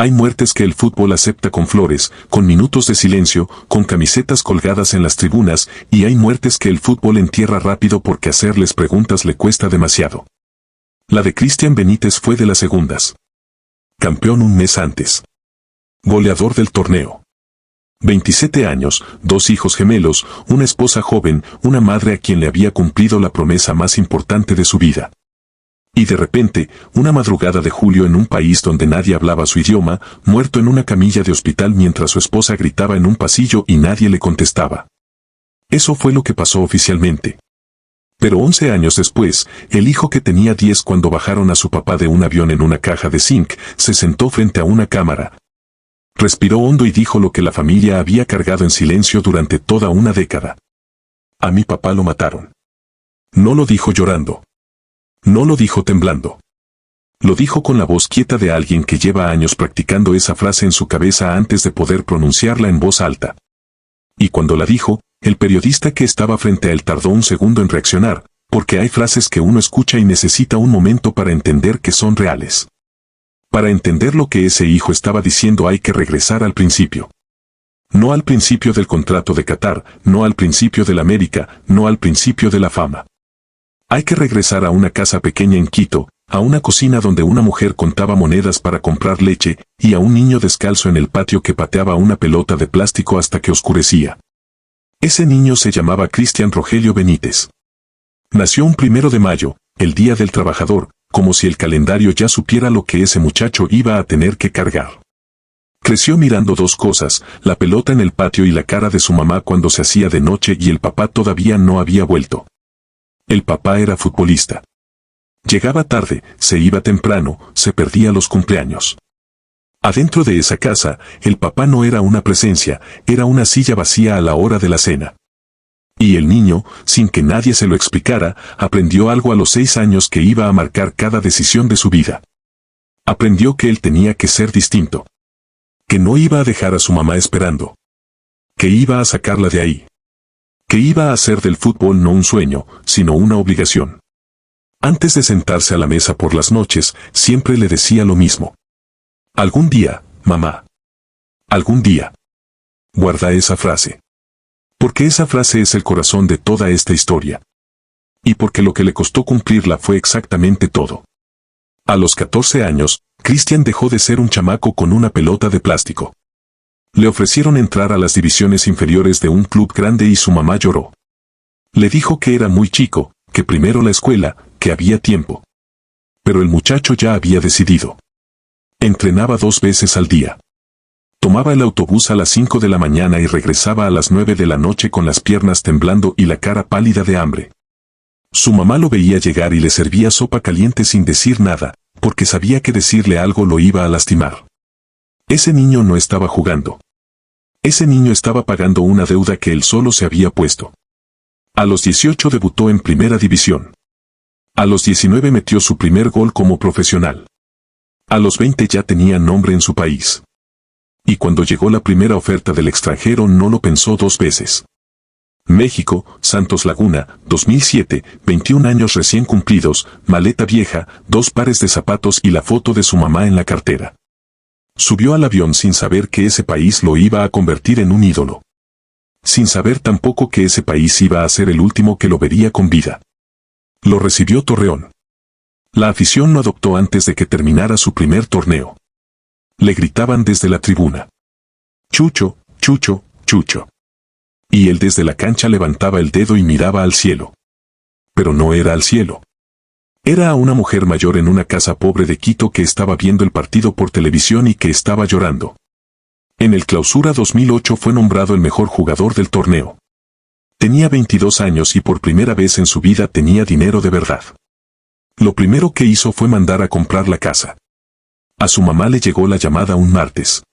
Hay muertes que el fútbol acepta con flores, con minutos de silencio, con camisetas colgadas en las tribunas, y hay muertes que el fútbol entierra rápido porque hacerles preguntas le cuesta demasiado. La de Cristian Benítez fue de las segundas. Campeón un mes antes. Goleador del torneo. 27 años, 2 hijos gemelos, una esposa joven, una madre a quien le había cumplido la promesa más importante de su vida. Y de repente, una madrugada de julio en un país donde nadie hablaba su idioma, muerto en una camilla de hospital mientras su esposa gritaba en un pasillo y nadie le contestaba. Eso fue lo que pasó oficialmente. Pero 11 años después, el hijo que tenía 10 cuando bajaron a su papá de un avión en una caja de zinc, se sentó frente a una cámara. Respiró hondo y dijo lo que la familia había cargado en silencio durante toda una década. A mi papá lo mataron. No lo dijo llorando. No lo dijo temblando. Lo dijo con la voz quieta de alguien que lleva años practicando esa frase en su cabeza antes de poder pronunciarla en voz alta. Y cuando la dijo, el periodista que estaba frente a él tardó un segundo en reaccionar, porque hay frases que uno escucha y necesita un momento para entender que son reales. Para entender lo que ese hijo estaba diciendo hay que regresar al principio. No al principio del contrato de Qatar, no al principio de la América, no al principio de la fama. Hay que regresar a una casa pequeña en Quito, a una cocina donde una mujer contaba monedas para comprar leche, y a un niño descalzo en el patio que pateaba una pelota de plástico hasta que oscurecía. Ese niño se llamaba Cristian Rogelio Benítez. Nació un 1 de mayo, el Día del Trabajador, como si el calendario ya supiera lo que ese muchacho iba a tener que cargar. Creció mirando 2 cosas, la pelota en el patio y la cara de su mamá cuando se hacía de noche y el papá todavía no había vuelto. El papá era futbolista. Llegaba tarde, se iba temprano, se perdía los cumpleaños. Adentro de esa casa, el papá no era una presencia, era una silla vacía a la hora de la cena. Y el niño, sin que nadie se lo explicara, aprendió algo a los 6 años que iba a marcar cada decisión de su vida. Aprendió que él tenía que ser distinto. Que no iba a dejar a su mamá esperando. Que iba a sacarla de ahí. Que iba a hacer del fútbol no un sueño, sino una obligación. Antes de sentarse a la mesa por las noches, siempre le decía lo mismo. Algún día, mamá. Algún día. Guarda esa frase. Porque esa frase es el corazón de toda esta historia. Y porque lo que le costó cumplirla fue exactamente todo. A los 14 años, Cristian dejó de ser un chamaco con una pelota de plástico. Le ofrecieron entrar a las divisiones inferiores de un club grande y su mamá lloró. Le dijo que era muy chico, que primero la escuela, que había tiempo. Pero el muchacho ya había decidido. Entrenaba 2 veces al día. Tomaba el autobús a las 5 de la mañana y regresaba a las 9 de la noche con las piernas temblando y la cara pálida de hambre. Su mamá lo veía llegar y le servía sopa caliente sin decir nada, porque sabía que decirle algo lo iba a lastimar. Ese niño no estaba jugando. Ese niño estaba pagando una deuda que él solo se había puesto. A los 18 debutó en Primera División. A los 19 metió su primer gol como profesional. A los 20 ya tenía nombre en su país. Y cuando llegó la primera oferta del extranjero no lo pensó 2 veces. México, Santos Laguna, 2007, 21 años recién cumplidos, maleta vieja, 2 pares de zapatos y la foto de su mamá en la cartera. Subió al avión sin saber que ese país lo iba a convertir en un ídolo. Sin saber tampoco que ese país iba a ser el último que lo vería con vida. Lo recibió Torreón. La afición lo adoptó antes de que terminara su primer torneo. Le gritaban desde la tribuna. Chucho, Chucho, Chucho. Y él desde la cancha levantaba el dedo y miraba al cielo. Pero no era al cielo. Era a una mujer mayor en una casa pobre de Quito que estaba viendo el partido por televisión y que estaba llorando. En el Clausura 2008 fue nombrado el mejor jugador del torneo. Tenía 22 años y por primera vez en su vida tenía dinero de verdad. Lo primero que hizo fue mandar a comprar la casa. A su mamá le llegó la llamada un martes.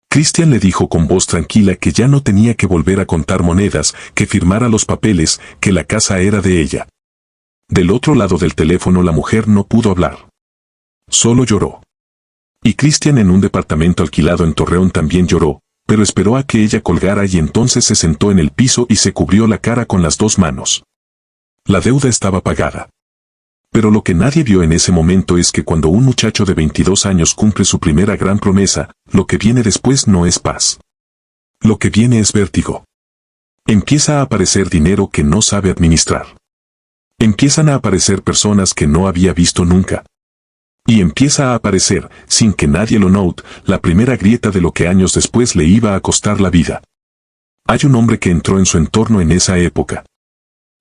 Cristian le dijo con voz tranquila que ya no tenía que volver a contar monedas, que firmara los papeles, que la casa era de ella. Del otro lado del teléfono la mujer no pudo hablar. Solo lloró. Y Cristian en un departamento alquilado en Torreón también lloró, pero esperó a que ella colgara y entonces se sentó en el piso y se cubrió la cara con las 2 manos. La deuda estaba pagada. Pero lo que nadie vio en ese momento es que cuando un muchacho de 22 años cumple su primera gran promesa, lo que viene después no es paz. Lo que viene es vértigo. Empieza a aparecer dinero que no sabe administrar. Empiezan a aparecer personas que no había visto nunca. Y empieza a aparecer, sin que nadie lo note, la primera grieta de lo que años después le iba a costar la vida. Hay un hombre que entró en su entorno en esa época.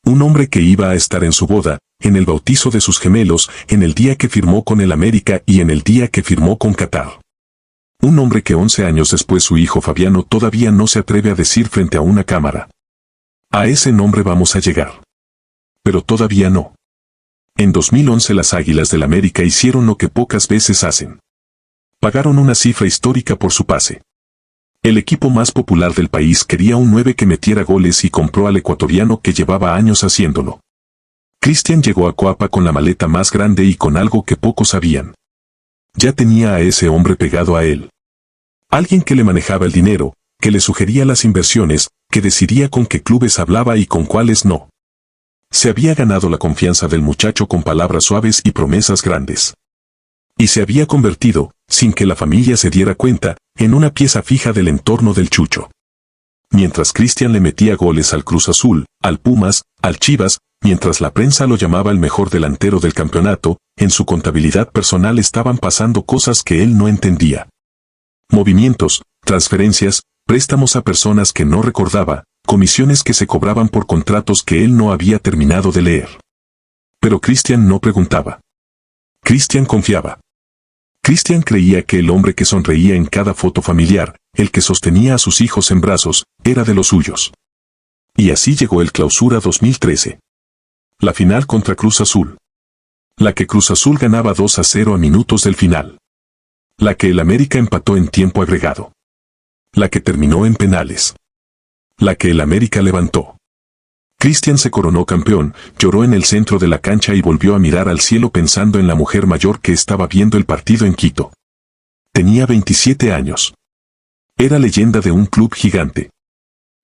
Un hombre que iba a estar en su boda, en el bautizo de sus gemelos, en el día que firmó con el América y en el día que firmó con Qatar. Un hombre que 11 años después su hijo Fabiano todavía no se atreve a decir frente a una cámara. A ese nombre vamos a llegar. Pero todavía no. En 2011 las Águilas del América hicieron lo que pocas veces hacen. Pagaron una cifra histórica por su pase. El equipo más popular del país quería un 9 que metiera goles y compró al ecuatoriano que llevaba años haciéndolo. Cristian llegó a Coapa con la maleta más grande y con algo que pocos sabían. Ya tenía a ese hombre pegado a él. Alguien que le manejaba el dinero, que le sugería las inversiones, que decidía con qué clubes hablaba y con cuáles no. Se había ganado la confianza del muchacho con palabras suaves y promesas grandes. Y se había convertido, sin que la familia se diera cuenta, en una pieza fija del entorno del Chucho. Mientras Cristian le metía goles al Cruz Azul, al Pumas, al Chivas, mientras la prensa lo llamaba el mejor delantero del campeonato, en su contabilidad personal estaban pasando cosas que él no entendía. Movimientos, transferencias, préstamos a personas que no recordaba, comisiones que se cobraban por contratos que él no había terminado de leer. Pero Cristian no preguntaba. Cristian confiaba. Cristian creía que el hombre que sonreía en cada foto familiar, el que sostenía a sus hijos en brazos, era de los suyos. Y así llegó el Clausura 2013. La final contra Cruz Azul. La que Cruz Azul ganaba 2-0 a minutos del final. La que el América empató en tiempo agregado. La que terminó en penales. La que el América levantó. Cristian se coronó campeón, lloró en el centro de la cancha y volvió a mirar al cielo pensando en la mujer mayor que estaba viendo el partido en Quito. Tenía 27 años. Era leyenda de un club gigante.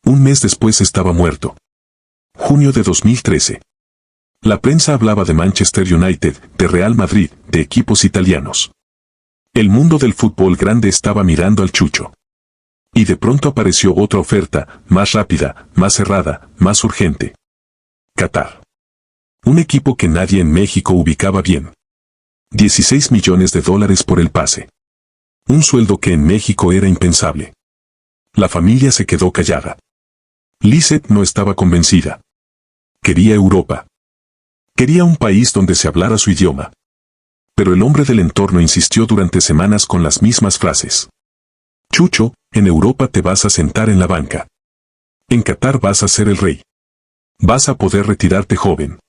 Un mes después estaba muerto. Junio de 2013. La prensa hablaba de Manchester United, de Real Madrid, de equipos italianos. El mundo del fútbol grande estaba mirando al Chucho. Y de pronto apareció otra oferta, más rápida, más cerrada, más urgente. Qatar. Un equipo que nadie en México ubicaba bien. 16 millones de dólares por el pase. Un sueldo que en México era impensable. La familia se quedó callada. Lizeth no estaba convencida. Quería Europa. Quería un país donde se hablara su idioma. Pero el hombre del entorno insistió durante semanas con las mismas frases. Chucho, en Europa te vas a sentar en la banca. En Qatar vas a ser el rey. Vas a poder retirarte joven.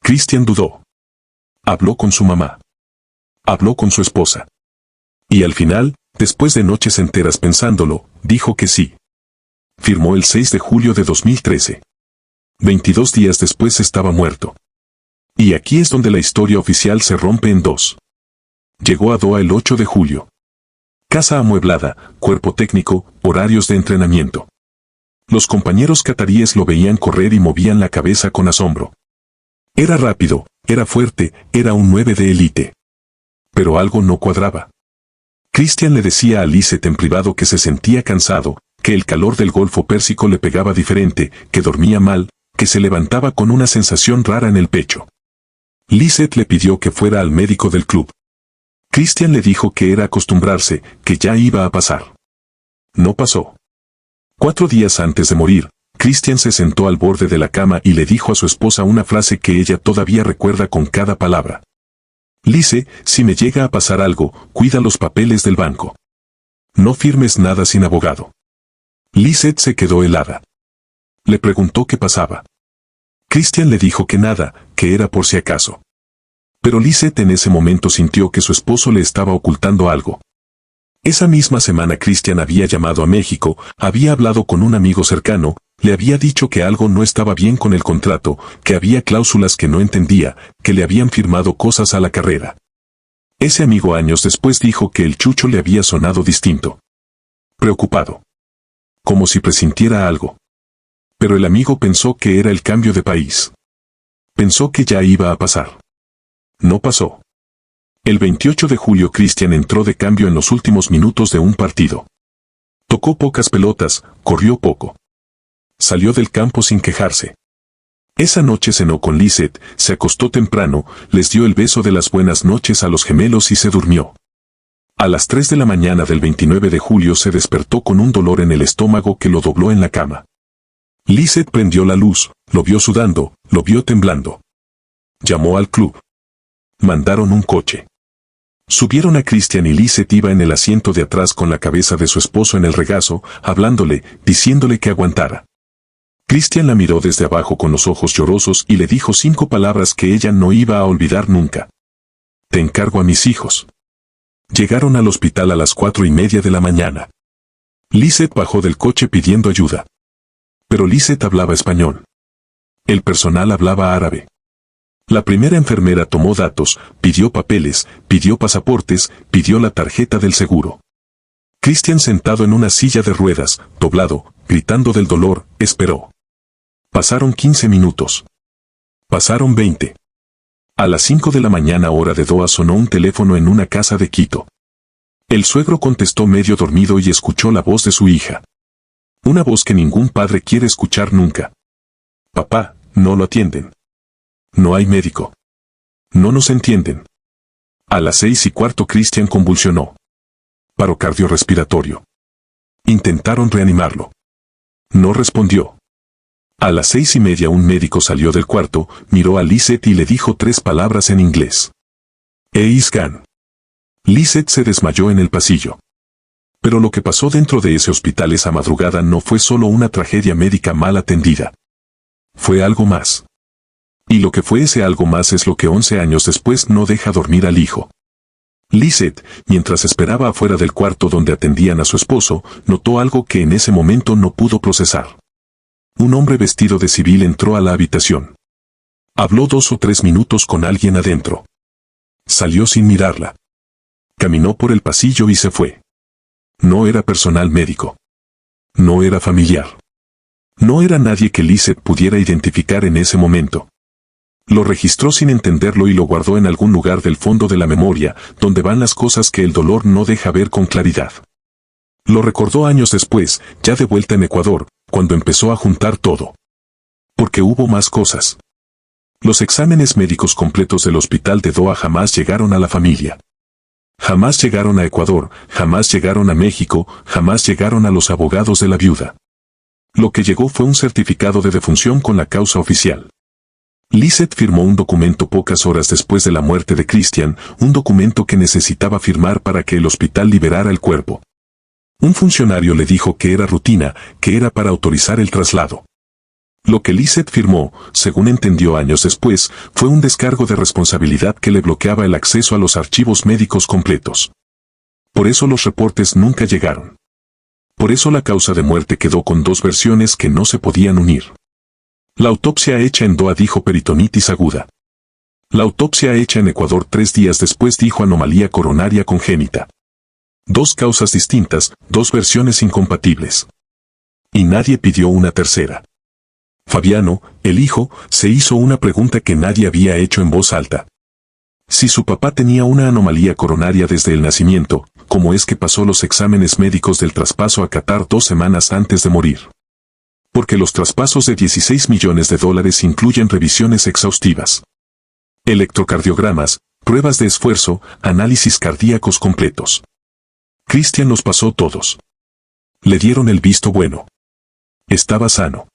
Cristian dudó. Habló con su mamá. Habló con su esposa. Y al final, después de noches enteras pensándolo, dijo que sí. Firmó el 6 de julio de 2013. 22 días después estaba muerto. Y aquí es donde la historia oficial se rompe en dos. Llegó a Doha el 8 de julio. Casa amueblada, cuerpo técnico, horarios de entrenamiento. Los compañeros cataríes lo veían correr y movían la cabeza con asombro. Era rápido, era fuerte, era un 9 de élite. Pero algo no cuadraba. Cristian le decía a Lizeth en privado que se sentía cansado, que el calor del Golfo Pérsico le pegaba diferente, que dormía mal, que se levantaba con una sensación rara en el pecho. Lizeth le pidió que fuera al médico del club. Cristian le dijo que era acostumbrarse, que ya iba a pasar. No pasó. 4 días antes de morir, Cristian se sentó al borde de la cama y le dijo a su esposa una frase que ella todavía recuerda con cada palabra. Lice, si me llega a pasar algo, cuida los papeles del banco. No firmes nada sin abogado. Lizeth se quedó helada. Le preguntó qué pasaba. Cristian le dijo que nada, que era por si acaso. Pero Lizeth en ese momento sintió que su esposo le estaba ocultando algo. Esa misma semana Cristian había llamado a México, había hablado con un amigo cercano, le había dicho que algo no estaba bien con el contrato, que había cláusulas que no entendía, que le habían firmado cosas a la carrera. Ese amigo años después dijo que el Chucho le había sonado distinto. Preocupado. Como si presintiera algo. Pero el amigo pensó que era el cambio de país. Pensó que ya iba a pasar. No pasó. El 28 de julio Cristian entró de cambio en los últimos minutos de un partido. Tocó pocas pelotas, corrió poco. Salió del campo sin quejarse. Esa noche cenó con Lisette, se acostó temprano, les dio el beso de las buenas noches a los gemelos y se durmió. A las 3 de la mañana del 29 de julio se despertó con un dolor en el estómago que lo dobló en la cama. Lisette prendió la luz, lo vio sudando, lo vio temblando. Llamó al club. Mandaron un coche. Subieron a Cristian y Lisette iba en el asiento de atrás con la cabeza de su esposo en el regazo, hablándole, diciéndole que aguantara. Cristian la miró desde abajo con los ojos llorosos y le dijo 5 palabras que ella no iba a olvidar nunca. Te encargo a mis hijos. Llegaron al hospital a las 4:30 de la mañana. Lisette bajó del coche pidiendo ayuda. Pero Lisette hablaba español. El personal hablaba árabe. La primera enfermera tomó datos, pidió papeles, pidió pasaportes, pidió la tarjeta del seguro. Cristian sentado en una silla de ruedas, doblado, gritando del dolor, esperó. Pasaron 15 minutos. Pasaron 20. A las 5 de la mañana hora de Doha sonó un teléfono en una casa de Quito. El suegro contestó medio dormido y escuchó la voz de su hija. Una voz que ningún padre quiere escuchar nunca. Papá, no lo atienden. No hay médico. No nos entienden. A las 6:15 Cristian convulsionó. Paro cardiorrespiratorio. Intentaron reanimarlo. No respondió. A las 6:30 un médico salió del cuarto, miró a Lisette y le dijo 3 palabras en inglés. Eisgan. Lisette se desmayó en el pasillo. Pero lo que pasó dentro de ese hospital esa madrugada no fue solo una tragedia médica mal atendida. Fue algo más. Y lo que fue ese algo más es lo que 11 años después no deja dormir al hijo. Lisette, mientras esperaba afuera del cuarto donde atendían a su esposo, notó algo que en ese momento no pudo procesar. Un hombre vestido de civil entró a la habitación. Habló 2 o 3 minutos con alguien adentro. Salió sin mirarla. Caminó por el pasillo y se fue. No era personal médico. No era familiar. No era nadie que Lisette pudiera identificar en ese momento. Lo registró sin entenderlo y lo guardó en algún lugar del fondo de la memoria, donde van las cosas que el dolor no deja ver con claridad. Lo recordó años después, ya de vuelta en Ecuador, cuando empezó a juntar todo. Porque hubo más cosas. Los exámenes médicos completos del hospital de Doha jamás llegaron a la familia. Jamás llegaron a Ecuador, jamás llegaron a México, jamás llegaron a los abogados de la viuda. Lo que llegó fue un certificado de defunción con la causa oficial. Lisette firmó un documento pocas horas después de la muerte de Cristian, un documento que necesitaba firmar para que el hospital liberara el cuerpo. Un funcionario le dijo que era rutina, que era para autorizar el traslado. Lo que Lisette firmó, según entendió años después, fue un descargo de responsabilidad que le bloqueaba el acceso a los archivos médicos completos. Por eso los reportes nunca llegaron. Por eso la causa de muerte quedó con 2 versiones que no se podían unir. La autopsia hecha en Doha dijo peritonitis aguda. La autopsia hecha en Ecuador 3 días después dijo anomalía coronaria congénita. 2 causas distintas, 2 versiones incompatibles. Y nadie pidió una tercera. Fabiano, el hijo, se hizo una pregunta que nadie había hecho en voz alta. Si su papá tenía una anomalía coronaria desde el nacimiento, ¿cómo es que pasó los exámenes médicos del traspaso a Qatar 2 semanas antes de morir? Porque los traspasos de $16 millones incluyen revisiones exhaustivas. Electrocardiogramas, pruebas de esfuerzo, análisis cardíacos completos. Cristian los pasó todos. Le dieron el visto bueno. Estaba sano.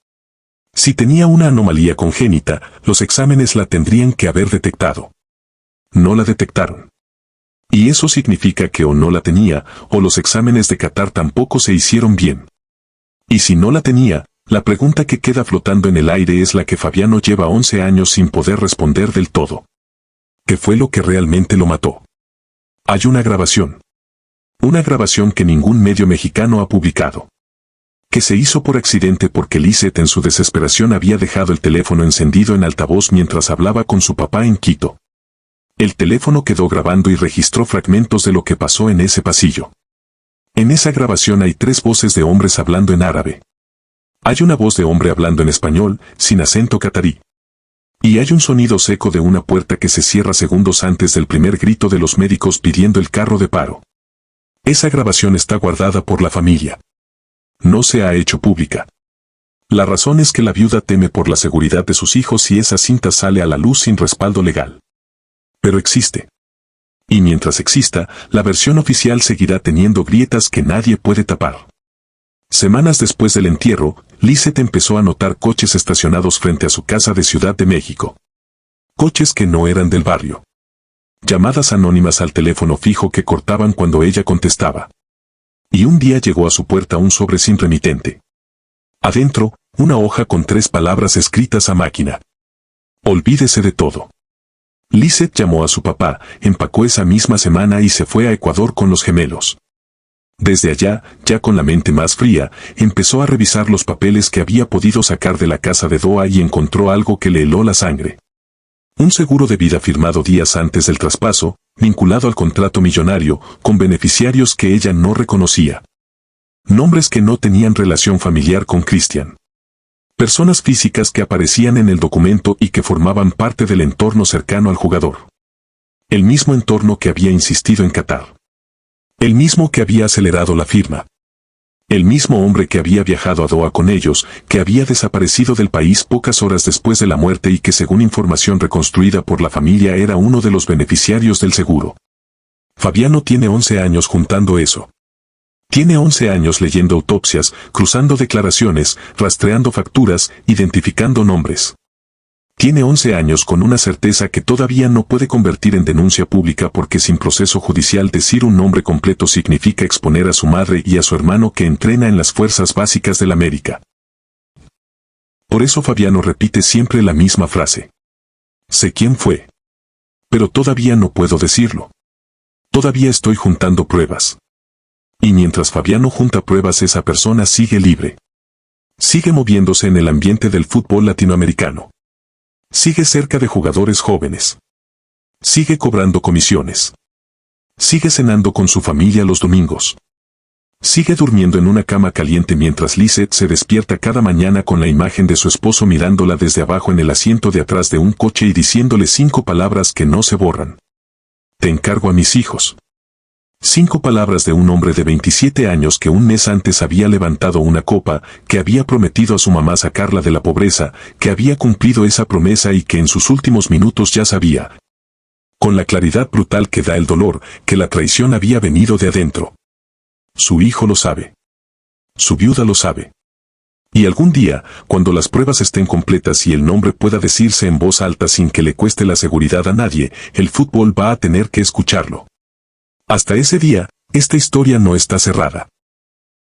Si tenía una anomalía congénita, los exámenes la tendrían que haber detectado. No la detectaron. Y eso significa que o no la tenía, o los exámenes de Qatar tampoco se hicieron bien. Y si no la tenía, la pregunta que queda flotando en el aire es la que Fabiano lleva 11 años sin poder responder del todo. ¿Qué fue lo que realmente lo mató? Hay una grabación. Una grabación que ningún medio mexicano ha publicado. Que se hizo por accidente porque Lisette en su desesperación había dejado el teléfono encendido en altavoz mientras hablaba con su papá en Quito. El teléfono quedó grabando y registró fragmentos de lo que pasó en ese pasillo. En esa grabación hay 3 voces de hombres hablando en árabe. Hay una voz de hombre hablando en español, sin acento catarí. Y hay un sonido seco de una puerta que se cierra segundos antes del primer grito de los médicos pidiendo el carro de paro. Esa grabación está guardada por la familia. No se ha hecho pública. La razón es que la viuda teme por la seguridad de sus hijos si esa cinta sale a la luz sin respaldo legal. Pero existe. Y mientras exista, la versión oficial seguirá teniendo grietas que nadie puede tapar. Semanas después del entierro, Lizeth empezó a notar coches estacionados frente a su casa de Ciudad de México. Coches que no eran del barrio. Llamadas anónimas al teléfono fijo que cortaban cuando ella contestaba. Y un día llegó a su puerta un sobre sin remitente. Adentro, una hoja con 3 palabras escritas a máquina. Olvídese de todo. Lizeth llamó a su papá, empacó esa misma semana y se fue a Ecuador con los gemelos. Desde allá, ya con la mente más fría, empezó a revisar los papeles que había podido sacar de la casa de Doha y encontró algo que le heló la sangre. Un seguro de vida firmado días antes del traspaso, vinculado al contrato millonario, con beneficiarios que ella no reconocía. Nombres que no tenían relación familiar con Christian. Personas físicas que aparecían en el documento y que formaban parte del entorno cercano al jugador. El mismo entorno que había insistido en Qatar. El mismo que había acelerado la firma. El mismo hombre que había viajado a Doha con ellos, que había desaparecido del país pocas horas después de la muerte y que según información reconstruida por la familia era uno de los beneficiarios del seguro. Fabiano tiene 11 años juntando eso. Tiene 11 años leyendo autopsias, cruzando declaraciones, rastreando facturas, identificando nombres. Tiene 11 años con una certeza que todavía no puede convertir en denuncia pública porque sin proceso judicial decir un nombre completo significa exponer a su madre y a su hermano que entrena en las fuerzas básicas del América. Por eso Fabiano repite siempre la misma frase. Sé quién fue. Pero todavía no puedo decirlo. Todavía estoy juntando pruebas. Y mientras Fabiano junta pruebas, esa persona sigue libre. Sigue moviéndose en el ambiente del fútbol latinoamericano. Sigue cerca de jugadores jóvenes. Sigue cobrando comisiones. Sigue cenando con su familia los domingos. Sigue durmiendo en una cama caliente mientras Lizeth se despierta cada mañana con la imagen de su esposo mirándola desde abajo en el asiento de atrás de un coche y diciéndole 5 palabras que no se borran. Te encargo a mis hijos. 5 palabras de un hombre de 27 años que un mes antes había levantado una copa, que había prometido a su mamá sacarla de la pobreza, que había cumplido esa promesa y que en sus últimos minutos ya sabía, con la claridad brutal que da el dolor, que la traición había venido de adentro. Su hijo lo sabe. Su viuda lo sabe. Y algún día, cuando las pruebas estén completas y el nombre pueda decirse en voz alta sin que le cueste la seguridad a nadie, el fútbol va a tener que escucharlo. Hasta ese día, esta historia no está cerrada.